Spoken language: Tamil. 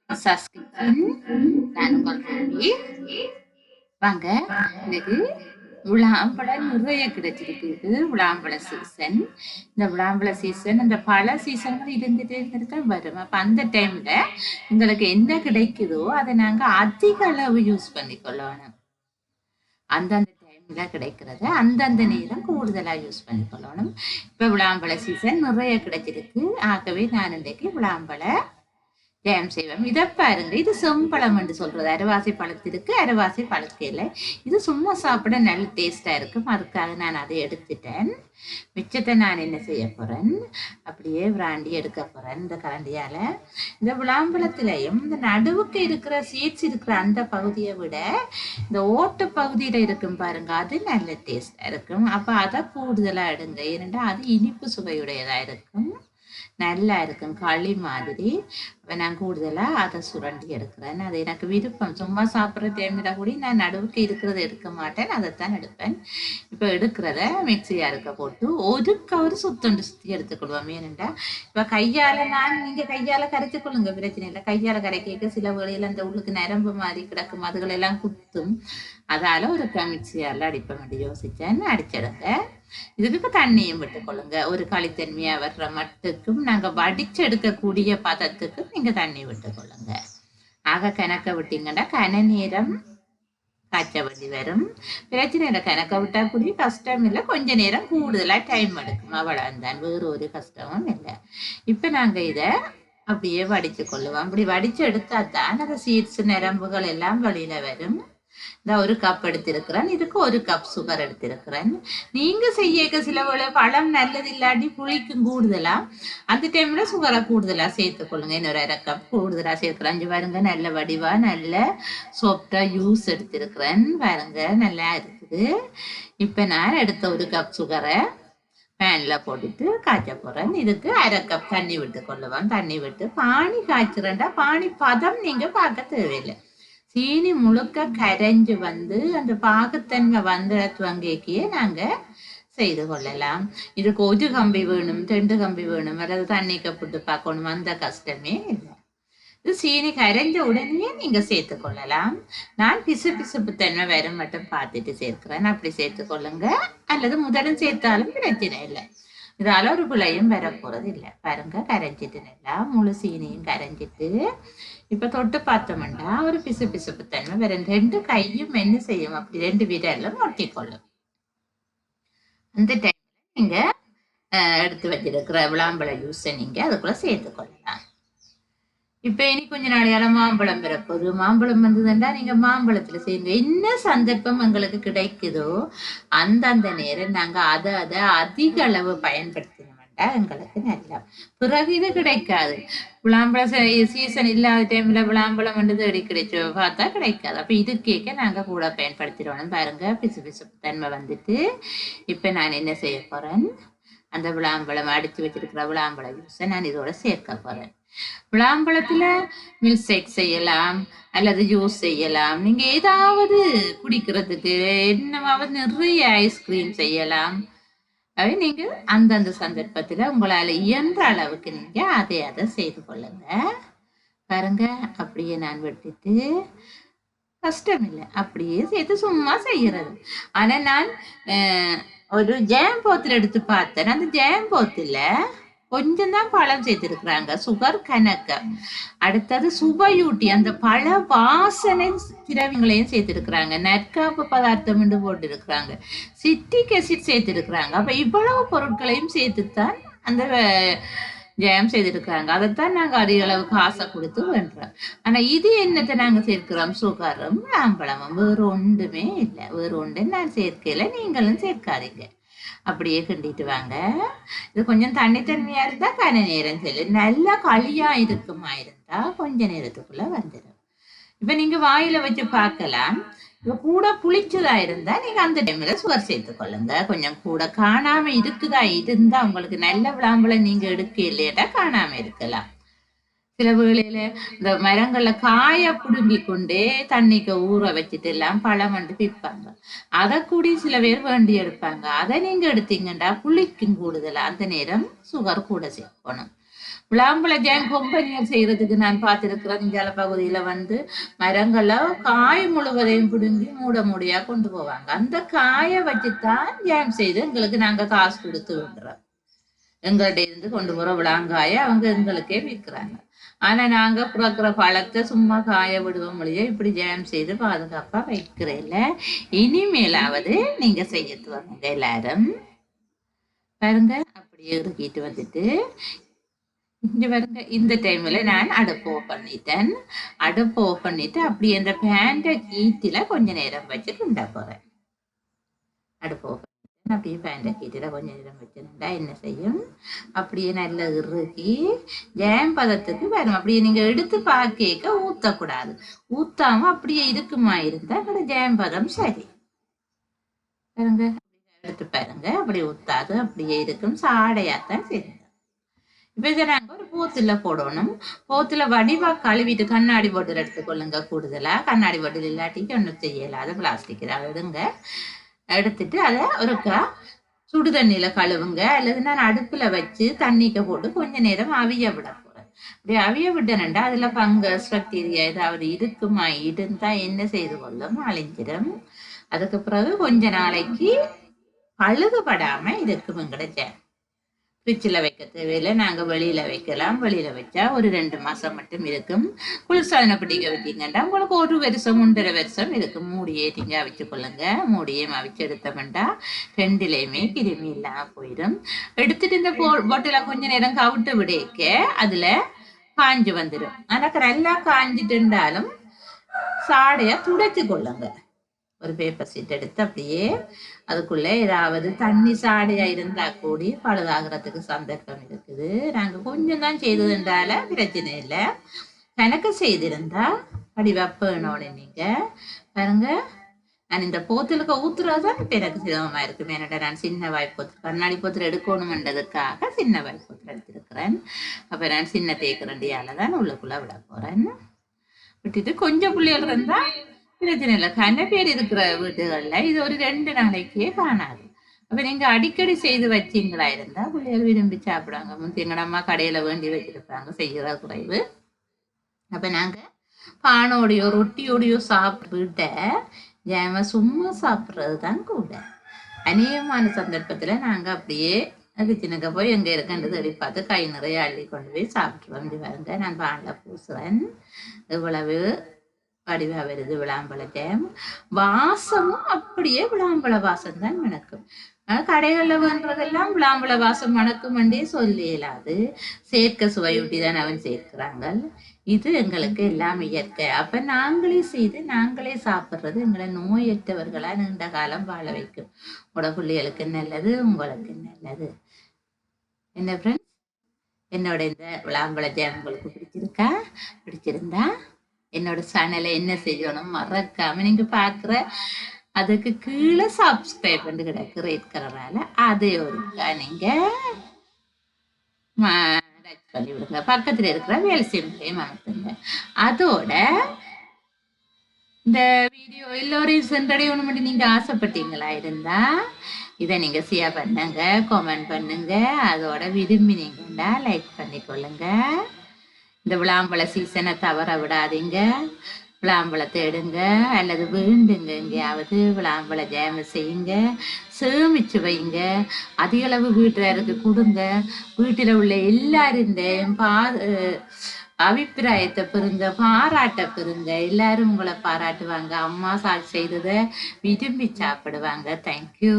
சஸ்கிச்சன் நான் உங்கள் ரூபி. வாங்க, இன்னைக்கு விளாம்பழம் நிறைய கிடைச்சிருக்கு. விளாம்பழ சீசன். இந்த விளாம்பழ சீசன் இந்த பல சீசன்கள் இருந்துட்டே தான் வரும். அப்ப அந்த டைம்ல உங்களுக்கு என்ன கிடைக்குதோ அதை நாங்க அதிக அளவு யூஸ் பண்ணிக்கொள்ளணும். அந்தந்த டைம்ல கிடைக்கிறத அந்தந்த நேரம் கூடுதலா யூஸ் பண்ணிக்கொள்ளணும். இப்ப விளாம்பழ சீசன் நிறைய கிடைச்சிருக்கு. ஆகவே நான் இன்றைக்கு விளாம்பழ ஜாம் செய்வோம். இதை பாருங்க, இது செம்பழம் என்று சொல்றது. அரைவாசி பழத்திற்கு அரைவாசி பழக்கையில். இது சும்மா சாப்பிட நல்ல டேஸ்டா இருக்கும். அதுக்காக நான் அதை எடுத்துட்டேன். மிச்சத்தை நான் என்ன செய்ய போறேன், அப்படியே விராண்டி எடுக்க போறேன் இந்த கரண்டியால. இந்த விளாம்பழத்திலையும் இந்த நடுவுக்கு இருக்கிற சீட்ஸ் இருக்கிற அந்த பகுதியை விட இந்த ஓட்டு பகுதியில இருக்கும் பாருங்க, அது நல்ல டேஸ்டா இருக்கும். அப்ப அதை கூடுதலா எடுங்க. ஏனென்றா அது இனிப்பு சுவையுடையதா இருக்கும், நல்லா இருக்கும், களி மாதிரி. நான் கூடுதலா அதை சுரண்டி எடுக்கிறேன். அது எனக்கு விருப்பம். சும்மா சாப்பிட்ற டைம்ல கூட நான் நடுவுக்கு இருக்கிறத எடுக்க மாட்டேன், அதைத்தான் எடுப்பேன். இப்போ எடுக்கிறத மிக்சியா இருக்க போட்டு ஒரு கவர் சுத்தி எடுத்துக்கொள்வோம். ஏனென்றா இப்போ கையால நீங்க கையால கரைச்சு கொள்ளுங்க, பிரச்சனை இல்லை. கையால கரைக்க சில வேளையில அந்த உள்ளுக்கு நரம்பு மாதிரி கிடக்கும், அதுகளெல்லாம் குத்தும். அதால ஒரு மிக்சியால அடிப்ப வேண்டி யோசிச்சேன். அடிச்சிடுங்க. இதுக்கு தண்ணியும் விட்டுக்கொள்ளுங்க. ஒரு களித்தன்மையா வர்ற மட்டுக்கும் நாங்க வடிச்சு எடுக்கக்கூடிய பதத்துக்கு நீங்க தண்ணி விட்டுக்கொள்ளுங்க. ஆக கணக்க விட்டீங்கன்னா கன நேரம் காய்ச்ச வேண்டி வரும். பிரச்சனை இல்லை, கணக்க விட்டா கூடிய கஷ்டம் இல்லை. கொஞ்ச நேரம் கூடுதலா டைம் எடுக்கும், அவ்வளவுதான். வேறு ஒரு கஷ்டமும் இல்லை. இப்ப நாங்க இத அப்படியே வடிச்சு கொள்ளுவோம். அப்படி வடிச்சு எடுத்தா தான் அந்த சீட்ஸ் நரம்புகள் எல்லாம் வெளியில வரும். இந்த ஒரு கப் எடுத்திருக்கிறேன். இதுக்கு ஒரு கப் சுகர் எடுத்திருக்கிறேன். நீங்க செய்ய சில வேளை பழம் நல்லது இல்லாட்டி புளிக்கும் கூடுதலா, அந்த டைம்ல சுகரை கூடுதலா சேர்த்துக்கொள்ளுங்க. இன்னொரு அரை கப் கூடுதலா சேர்க்கிறேன். அஞ்சு பாருங்க, நல்ல வடிவா நல்ல சாஃப்டா ஜூஸ் எடுத்திருக்கிறேன். பாருங்க, நல்லா இருக்குது. இப்ப நான் எடுத்த ஒரு கப் சுகரை பேன்ல போட்டுட்டு காய்ச்ச போறேன். இதுக்கு அரை கப் தண்ணி விட்டு கொள்ளுவேன். தண்ணி விட்டு பானி காய்ச்சுறேன்டா, பானி பதம் நீங்க பார்க்க தேவையில்லை. சீனி முழுக்க கரைஞ்சு வந்து அந்த பாகுத்தன்மை வந்து துவங்கியே நாங்க செய்து கொள்ளலாம். இதுக்கு ஒரு கம்பி வேணும், 2 கம்பி வேணும், அல்லது தண்ணிக்கு போட்டு பார்க்கணும், அந்த கஷ்டமே இல்லை. இது சீனி கரைஞ்ச உடனே நீங்க சேர்த்து கொள்ளலாம். நான் பிசுப்பு தன்மை வரும் மட்டும் பார்த்துட்டு சேர்க்கிறேன். அப்படி சேர்த்து கொள்ளுங்க. அல்லது முதலும் சேர்த்தாலும் பிரச்சனை இல்லை. இதால ஒரு பிள்ளையும் வர போறது இல்லை. பாருங்க, கரைஞ்சிட்டு நல்லா முழு சீனியும் கரைஞ்சிட்டு இப்ப தொட்டு பார்த்தோம்னா ஒரு பிசுப்பு தன்மை வேற. 2 கையும் என்ன செய்யும், அப்படி 2 விரலும் ஒட்டிக்கொள்ளும். அந்த டைம்ல நீங்க எடுத்து வச்சிருக்கிற விளாம்பழ ஜூஸை நீங்க அதுக்குள்ள சேர்த்து கொள்ளலாம். இப்ப இனி கொஞ்ச நாளையால மாம்பழம் பிறப்போது. மாம்பழம் வந்ததுண்டா நீங்க மாம்பழத்துல செய்யுங்க. என்ன சந்தர்ப்பம் எங்களுக்கு கிடைக்குதோ அந்தந்த நேரம் நாங்க அதை அதிக அளவு பயன்படுத்தினோம்டா எங்களுக்கு நல்லா. பிறகு இது கிடைக்காது. விளாம்பழம் சீசன் இல்லாத டைம்ல விளாம்பழம் வந்து தேடி கிடைச்சோ பார்த்தா கிடைக்காது. அப்ப இது கேட்க நாங்க கூட பயன்படுத்திடணும். பாருங்க, பிசு தன்மை வந்துட்டு. இப்ப நான் என்ன செய்ய போறேன், அந்த விளாம்பழம் அடிச்சு வச்சிருக்கிற விளாம்பழ ஜூஸை நான் இதோட சேர்க்க போறேன். விளாம்பழத்துல மில்க் ஷேக் செய்யலாம், அல்லது ஜூஸ் செய்யலாம். நீங்க ஏதாவது குடிக்கிறதுக்கு என்னவாவது நிறைய ஐஸ்கிரீம் செய்யலாம். அவை நீங்க அந்தந்த சந்தர்ப்பத்துல உங்களால இயன்ற அளவுக்கு நீங்க அதை செய்து கொள்ளுங்க. பாருங்க, அப்படியே நான் வெட்டிட்டு கஷ்டம் இல்லை, அப்படியே சேர்த்து சும்மா செய்யறது. ஆனா நான் ஒரு ஜாம் போத்துல எடுத்து பார்த்தேன். அந்த ஜாம் போத்துல கொஞ்சம் தான் பழம் சேர்த்திருக்கிறாங்க, சுகர் கணக்க. அடுத்தது சுவையூட்டி அந்த பழ வாசனை திரவியங்களையும் சேர்த்திருக்கிறாங்க. நற்காப்பு பதார்த்தம் என்று போட்டு இருக்கிறாங்க, சிட்ரிக் ஆசிட் சேர்த்திருக்கிறாங்க. அப்ப இவ்வளவு பொருட்களையும் சேர்த்துத்தான் அந்த ஜெயம் செய்திருக்கிறாங்க. அதைத்தான் நாங்க அதிக அளவு காசை கொடுத்து வேண்டுறோம். ஆனா இது என்னத்தை நாங்க சேர்க்கிறோம், சுகரும் மாம்பழமும். வேறு ஒன்றுமே இல்லை. வேறு ஒன்று நான் சேர்க்கல, நீங்களும் சேர்க்காதீங்க. அப்படியே கிண்டிட்டு வாங்க. இது கொஞ்சம் தண்ணித்தன்மையா இருந்தா கன நேரம் செல்லும். நல்லா களியா இருக்குமா இருந்தா கொஞ்ச நேரத்துக்குள்ள வந்துடும். இப்ப நீங்க வாயில வச்சு பார்க்கலாம். இப்ப கூட புளிச்சதா இருந்தா நீங்க அந்த டைம்ல சுகர் சேர்த்து கொள்ளுங்க. கொஞ்சம் கூட காணாம இருக்குதா இருந்தா உங்களுக்கு நல்ல விளாம்பழம் நீங்க எடுக்க இல்லையா காணாம இருக்கலாம். சில வேளையில இந்த மரங்கள்ல காய புடுங்கி கொண்டே தண்ணிக்கு ஊற வச்சுட்டு எல்லாம் பழம் வந்து விற்பாங்க. அதை கூடி சில பேர் வேண்டி எடுப்பாங்க. அதை நீங்க எடுத்தீங்கன்னா புளிக்கும் கூடுதலா அந்த நேரம் சுகர் கூட சேர்க்கணும். விளாம்பழ ஜாம் கொம்பனியல் செய்யறதுக்கு நான் பார்த்திருக்கிறேன். இந்தியால பகுதியில வந்து மரங்களை காய் முழுவதையும் பிடுங்கி மூட மூடியா கொண்டு போவாங்க. அந்த காயை வச்சுத்தான் ஜாம் செய்து எங்களுக்கு நாங்க காசு கொடுத்து விடுறோம். எங்கள்கிட்ட இருந்து கொண்டு போற விளாங்காய அவங்க எங்களுக்கே விற்கிறாங்க. ஆனா நாங்க புறக்கிற பழத்தை சும்மா காய விடுவோம் மொழியோ இப்படி ஜாம் செய்து பாதுகாப்பா வைக்கிறேன்ல. இனிமேலாவது நீங்க செய்யத்து வாங்க எல்லாரும் பாருங்க. அப்படியே இறுக்கிட்டு வந்துட்டு இங்க பாருங்க. இந்த டைம்ல நான் அடுப்பு ஓஃப் பண்ணிட்டேன். அடுப்பு ஓஃப் பண்ணிட்டு அப்படியே இந்த பேண்ட கீட்டில கொஞ்ச நேரம் வச்சு கிண்ட போறேன். அடுப்பு ஓஃப் பண்ணிட்டேன். அப்படியே பேண்ட கீட்டில கொஞ்ச நேரம் வச்சுருந்தா என்ன செய்யும், அப்படியே நல்லா இறுக்கி ஜாம் பதத்துக்கு வரும். அப்படியே நீங்க எடுத்து பாக்க ஊத்தக்கூடாது. ஊத்தாம அப்படியே இருக்குமா இருந்தா அந்த ஜாம் பதம் சரி. பாருங்க, எடுத்து பாருங்க. அப்படி ஊத்தாது அப்படியே இருக்கும், சாடையாத்தான் சரி. இப்ப இதை நாங்க ஒரு போத்துல போடணும். போத்துல வடிவா கழுவிட்டு கண்ணாடி பாட்டில் எடுத்துக்கொள்ளுங்க. கூடுதலா கண்ணாடி பாட்டில் இல்லாட்டிக்கு ஒன்றும் செய்யலாத பிளாஸ்டிக் அதை எடுங்க. எடுத்துட்டு அதை ஒருக்கா சுடு தண்ணியில கழுவுங்க. அல்லது நான் அடுப்புல வச்சு தண்ணிக்க போட்டு கொஞ்ச நேரம் அவிய விட போறேன். அப்படி அவிய விட்டனண்டா அதுல பங்கஸ் பாக்டீரியா ஏதாவது இருக்குமா, இருந்தா என்ன செய்து கொள்ளும், அழிஞ்சிடும். அதுக்கு பிறகு கொஞ்ச நாளைக்கு பழுதுபடாம இருக்கும். எங்கட ஃப்ரிட்ஜில் வைக்க தேவையில்லை, நாங்கள் வெளியில வைக்கலாம். வெளியில வச்சா ஒரு 2 மாசம் மட்டும் இருக்கும். குளிர்சாதன பிடிக்க வச்சிங்கன்னா உங்களுக்கு 1 வருஷம் 1.5 வருஷம் இருக்கும். மூடியே நீங்க அவிச்சு கொள்ளுங்க. மூடியே அவிச்சு எடுத்தோம்னா 2லையுமே கிருமி இல்லாம போயிடும். எடுத்துட்டு இந்த பாட்டில கொஞ்ச நேரம் கவிட்டு விடைக்க அதுல காஞ்சு வந்துடும். ஆனா நல்லா காஞ்சிட்டு இருந்தாலும் சாடைய துடைச்சு கொள்ளுங்க. ஒரு பேப்பர் சீட் எடுத்து அப்படியே அதுக்குள்ள ஏதாவது தண்ணி சாடையா இருந்தா கூடி பழுதாகிறதுக்கு சந்தர்ப்பம் இருக்குது. நாங்க கொஞ்சம் தான் செய்ததுன்றால பிரச்சனை இல்லை. கணக்கு செய்திருந்தா அப்படி வைப்பேனோட நீங்க பாருங்க. நான் இந்த போத்தலுக்கு ஊத்துறதுதான் இப்ப எனக்கு சிரமமா இருக்கு. என்னடா நான் சின்ன வாய்ப்போத்து கண்ணாடி போத்துல எடுக்கணும்ன்றதுக்காக சின்ன வாய்ப்போத்துல எடுத்திருக்கிறேன். அப்ப நான் சின்ன தேக்கரண்டியாலதான் உள்ளுக்குள்ள விட போறேன். விட்டுட்டு கொஞ்சம் புள்ளிகள் இருந்தா பிரச்சனை இல்லை. கன பேர் இருக்கிற வீடுகள்ல இது ஒரு 2 நாளைக்கே காணாது. அப்ப நீங்க அடிக்கடி செய்து வச்சீங்களா இருந்தா பிள்ளைகள் விரும்பி சாப்பிடுவாங்க. முந்தி எங்கட அம்மா கடையில வேண்டி வச்சிருப்பாங்க, செய்கிற குறைவு. அப்ப நாங்க பானோடையோ ரொட்டியோடையோ சாப்பிட்டு ஜாம சும்மா சாப்பிட்றதுதான் கூட. அநேகமான சந்தர்ப்பத்துல நாங்க அப்படியே கிச்சனுக்கு போய் எங்க இருக்குன்றது தேடி பார்த்து கை நிறைய அள்ளி கொண்டு போய் சாப்பிட்டுருவோம். பாருங்க, நான் பான்ல பூசுறேன். இவ்வளவு வடிவா வருது விளாம்பழ ஜாம். வாசமும் அப்படியே விளாம்பழ வாசம் தான் மணக்கும். கடைகள்ல வேண்டதெல்லாம் விளாம்பழ வாசம் மணக்கும் என்றே சொல்ல இயலாது. சேர்க்க சுவையூட்டி தான் அவன் சேர்க்கிறாங்க. இது எங்களுக்கு எல்லாம் இயற்கை. அப்ப நாங்களே செய்து நாங்களே சாப்பிட்றது எங்களை நோயற்றவர்களா நீண்ட காலம் வாழ வைக்கும். உடம்புள்ளிகளுக்கு நல்லது, உங்களுக்கு நல்லது. என்ன ஃப்ரெண்ட்ஸ், என்னோட இந்த விளாம்பழ ஜாம் உங்களுக்கு பிடிச்சிருந்தா என்னோட சேனலை என்ன செய்யணும் மறக்காம நீங்க பாக்குற அதுக்கு கீழே சப்ஸ்கிரைப் பண்ணி கிடக்கு ரெட் கலரால அதை ஒருக்கா நீங்க பண்ணி விடுங்க. பக்கத்துல இருக்கிற வேல் சிம்பிளையும் அனுப்புங்க. அதோட இந்த வீடியோ எல்லோரையும் சென்றடையணும் மட்டும் நீங்க ஆசைப்பட்டீங்களா இருந்தா இதை நீங்க ஷேர் பண்ணுங்க, கமெண்ட் பண்ணுங்க. அதோட விரும்பினீங்கன்னா லைக் பண்ணிக்கொள்ளுங்க. இந்த விளாம்பழ சீசனை தவற விடாதீங்க. விளாம்பழத்தை எடுங்க அல்லது வேண்டுங்க, எங்கேயாவது விளாம்பழ ஜாம செய்யுங்க, சேமிச்சு வைங்க. அதிக அளவு வீட்டுக்கு கொடுங்க. வீட்டில் உள்ள எல்லாரும் அபிப்பிராயத்தை பெறுங்க, பாராட்ட பெறுங்க. எல்லாரும் உங்களை பாராட்டுவாங்க. அம்மா செய்ததை விரும்பி சாப்பிடுவாங்க. தேங்க்யூ.